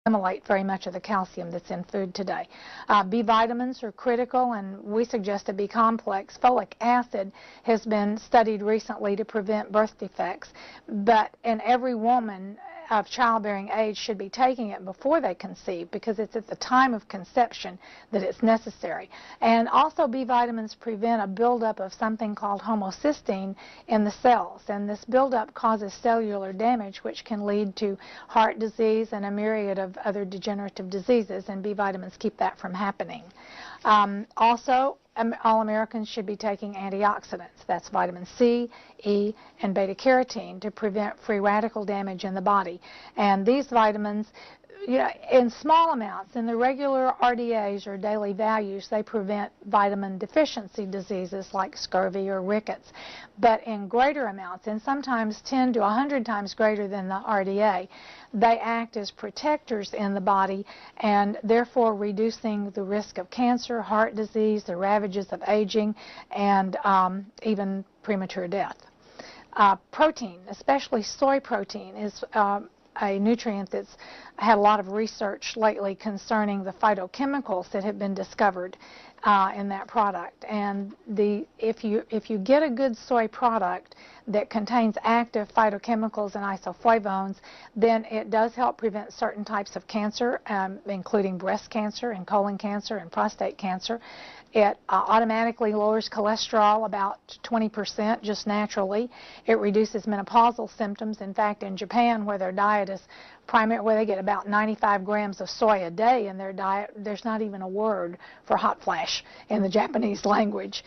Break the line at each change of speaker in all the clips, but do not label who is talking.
assimilate very much of the calcium that's in food today. B vitamins are critical, and we suggest a B complex. Folic acid has been studied recently to prevent birth defects, but in every woman of childbearing age should be taking it before they conceive, because it's at the time of conception that it's necessary. And also B vitamins prevent a buildup of something called homocysteine in the cells, and this buildup causes cellular damage, which can lead to heart disease and a myriad of other degenerative diseases, and B vitamins keep that from happening. Also, all Americans should be taking antioxidants. That's vitamin C, E, and beta-carotene to prevent free radical damage in the body. And these vitamins, in small amounts, in the regular RDAs or daily values, they prevent vitamin deficiency diseases like scurvy or rickets. But in greater amounts, and sometimes 10 to 100 times greater than the RDA, they act as protectors in the body, and therefore reducing the risk of cancer, heart disease, the ravages of aging, and even premature death. Protein, especially soy protein, is a nutrient that's had a lot of research lately concerning the phytochemicals that have been discovered in that product. And if you get a good soy product that contains active phytochemicals and isoflavones, then it does help prevent certain types of cancer, including breast cancer and colon cancer and prostate cancer. It automatically lowers cholesterol about 20% just naturally. It reduces menopausal symptoms. In fact, in Japan, where their diet is where they get about 95 grams of soy a day in their diet, there's not even a word for hot flash in the Japanese language.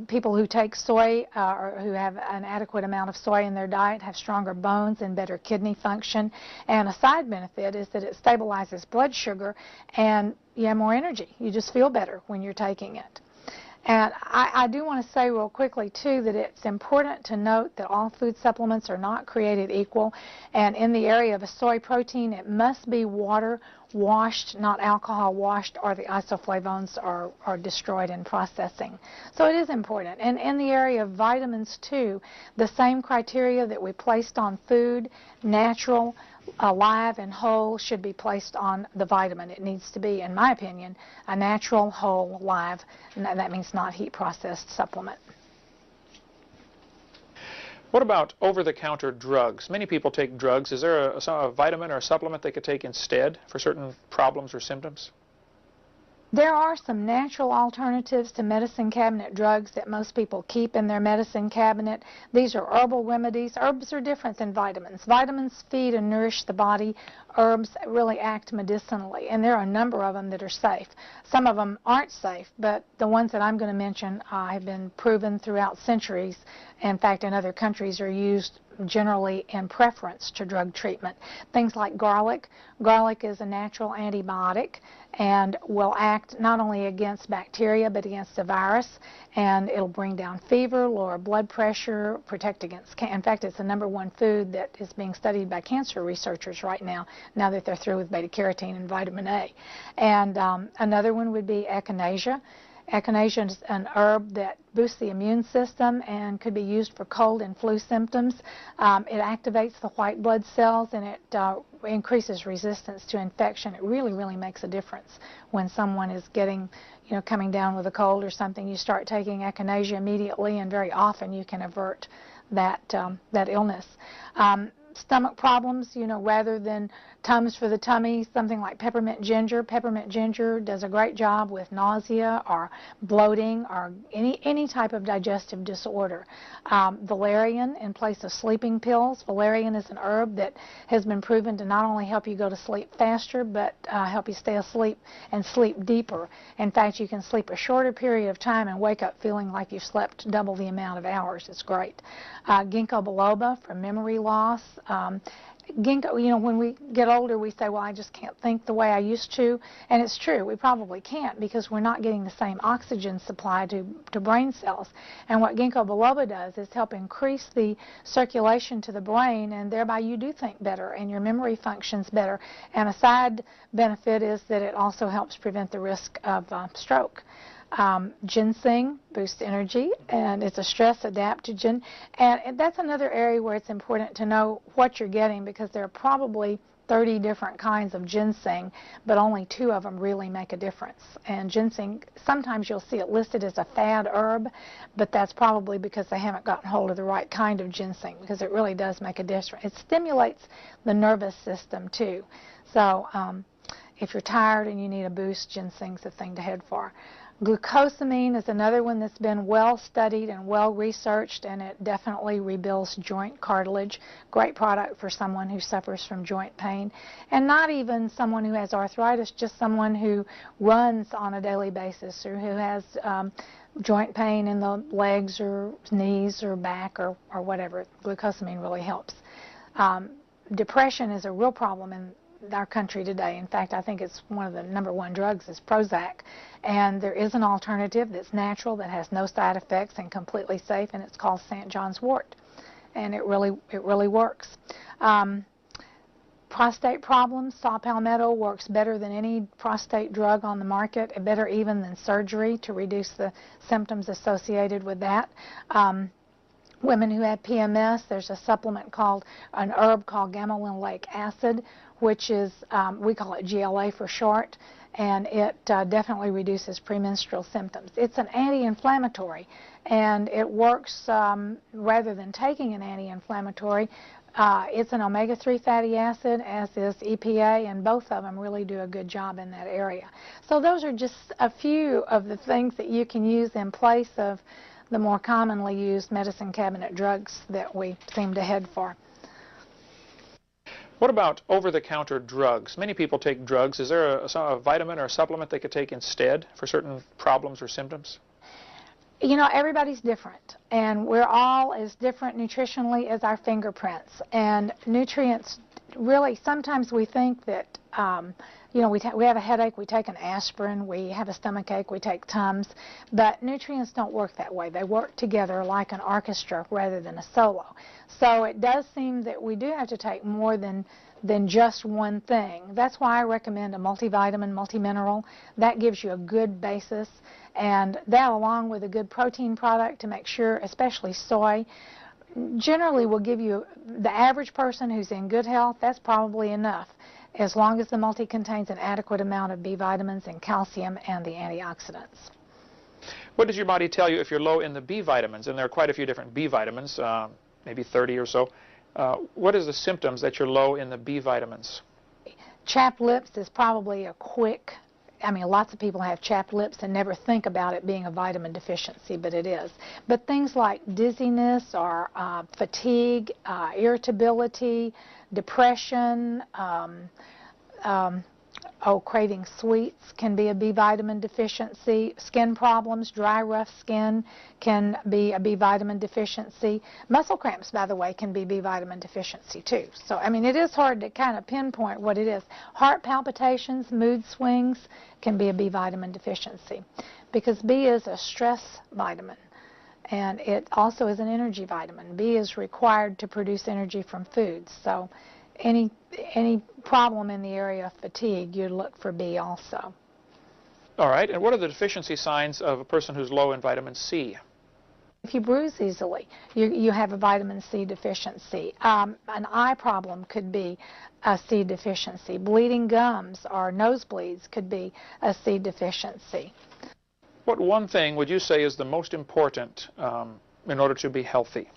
People who take soy or who have an adequate amount of soy in their diet have stronger bones and better kidney function. And a side benefit is that it stabilizes blood sugar, and you have more energy. You just feel better when you're taking it. And I do want to say real quickly, too, that it's important to note that all food supplements are not created equal. And in the area of a soy protein, it must be water washed, not alcohol washed, or the isoflavones are destroyed in processing. So it is important. And in the area of vitamins, too, the same criteria that we placed on food, natural, alive, and whole, should be placed on the vitamin. It needs to be, in my opinion, a natural, whole, live, and that means not heat-processed supplement.
What about over-the-counter drugs? Many people take drugs. Is there a vitamin or a supplement they could take instead for certain problems or symptoms?
There are some natural alternatives to medicine cabinet drugs that most people keep in their medicine cabinet. These are herbal remedies. Herbs are different than vitamins. Vitamins feed and nourish the body. Herbs really act medicinally, and there are a number of them that are safe. Some of them aren't safe, but the ones that I'm going to mention have been proven throughout centuries. In fact, in other countries are used generally in preference to drug treatment. Things like garlic. Garlic is a natural antibiotic and will act not only against bacteria but against a virus, and it'll bring down fever, lower blood pressure, protect against cancer. In fact, it's the #1 food that is being studied by cancer researchers right now that they're through with beta-carotene and vitamin A. And another one would be echinacea. Echinacea is an herb that boosts the immune system and could be used for cold and flu symptoms. It activates the white blood cells, and it increases resistance to infection. It really, really makes a difference when someone is coming down with a cold or something. You start taking echinacea immediately, and very often you can avert that illness. Stomach problems, rather than Tums for the tummy, something like peppermint ginger. Peppermint ginger does a great job with nausea or bloating or any type of digestive disorder. Valerian in place of sleeping pills. Valerian is an herb that has been proven to not only help you go to sleep faster, but help you stay asleep and sleep deeper. In fact, you can sleep a shorter period of time and wake up feeling like you've slept double the amount of hours. It's great. Ginkgo biloba for memory loss. Ginkgo, when we get older, we say, well, I just can't think the way I used to. And it's true, we probably can't, because we're not getting the same oxygen supply to brain cells. And what ginkgo biloba does is help increase the circulation to the brain, and thereby you do think better and your memory functions better. And a side benefit is that it also helps prevent the risk of stroke. Ginseng boosts energy, and it's a stress adaptogen, and that's another area where it's important to know what you're getting, because there are probably 30 different kinds of ginseng, but only 2 of them really make a difference. And ginseng, sometimes you'll see it listed as a fad herb, but that's probably because they haven't gotten hold of the right kind of ginseng, because it really does make a difference. It stimulates the nervous system too. So if you're tired and you need a boost, ginseng's the thing to head for. Glucosamine is another one that's been well studied and well researched, and it definitely rebuilds joint cartilage. Great product for someone who suffers from joint pain, and not even someone who has arthritis, just someone who runs on a daily basis or who has joint pain in the legs or knees or back or whatever. Glucosamine really helps. Depression is a real problem in our country today. In fact, I think it's one of the #1 drugs is Prozac, and there is an alternative that's natural, that has no side effects and completely safe, and it's called St. John's wort, and it really works. Prostate problems, saw palmetto works better than any prostate drug on the market, better even than surgery to reduce the symptoms associated with that. Women who have PMS, there's a supplement called, an herb called gamma-linolenic acid, which is, we call it GLA for short, and it definitely reduces premenstrual symptoms. It's an anti-inflammatory, and it works rather than taking an anti-inflammatory. It's an omega-3 fatty acid, as is EPA, and both of them really do a good job in that area. So those are just a few of the things that you can use in place of the more commonly used medicine cabinet drugs that we seem to head for.
What about over-the-counter drugs? Many people take drugs. Is there a vitamin or a supplement they could take instead for certain problems or symptoms?
You know, everybody's different, and we're all as different nutritionally as our fingerprints. And nutrients, really, sometimes we think that, you know, we have a headache, we take an aspirin, we have a stomachache, we take Tums, but nutrients don't work that way. They work together like an orchestra rather than a solo. So it does seem that we do have to take more than just one thing. That's why I recommend a multivitamin, multimineral. That gives you a good basis, and that along with a good protein product to make sure, especially soy, generally will give you, the average person who's in good health, that's probably enough, as long as the multi contains an adequate amount of B vitamins and calcium and the antioxidants.
What does your body tell you if you're low in the B vitamins? And there are quite a few different B vitamins, maybe 30 or so. What is the symptoms that you're low in the B vitamins?
Chapped lips is probably a quick, I mean, lots of people have chapped lips and never think about it being a vitamin deficiency, but it is. But things like dizziness or fatigue, irritability, depression, craving sweets can be a B vitamin deficiency. Skin problems, dry, rough skin can be a B vitamin deficiency. Muscle cramps, by the way, can be B vitamin deficiency too. So, I mean, it is hard to kind of pinpoint what it is. Heart palpitations, mood swings can be a B vitamin deficiency, because B is a stress vitamin, and it also is an energy vitamin. B is required to produce energy from foods. So any problem in the area of fatigue, you'd look for B also.
All right, and what are the deficiency signs of a person who's low in vitamin C?
If you bruise easily, you have a vitamin C deficiency. An eye problem could be a C deficiency. Bleeding gums or nosebleeds could be a C deficiency.
What one thing would you say is the most important in order to be healthy?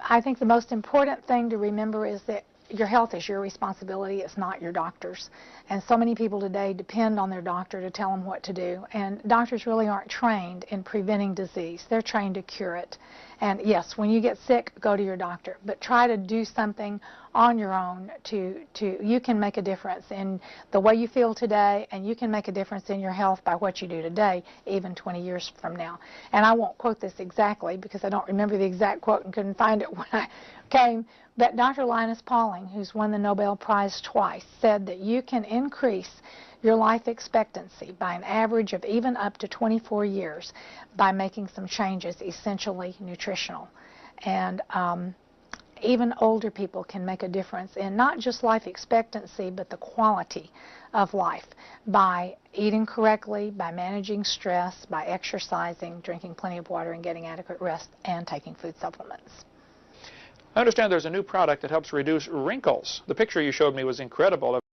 I think the most important thing to remember is that your health is your responsibility. It's not your doctor's. And so many people today depend on their doctor to tell them what to do. And doctors really aren't trained in preventing disease. They're trained to cure it. And yes, when you get sick, go to your doctor. But try to do something on your own you can make a difference in the way you feel today, and you can make a difference in your health by what you do today, even 20 years from now. And I won't quote this exactly because I don't remember the exact quote and couldn't find it when I came. But Dr. Linus Pauling, who's won the Nobel Prize twice, said that you can increase your life expectancy by an average of even up to 24 years by making some changes, essentially nutritional. And even older people can make a difference in not just life expectancy, but the quality of life by eating correctly, by managing stress, by exercising, drinking plenty of water, and getting adequate rest, and taking food supplements.
I understand there's a new product that helps reduce wrinkles. The picture you showed me was incredible.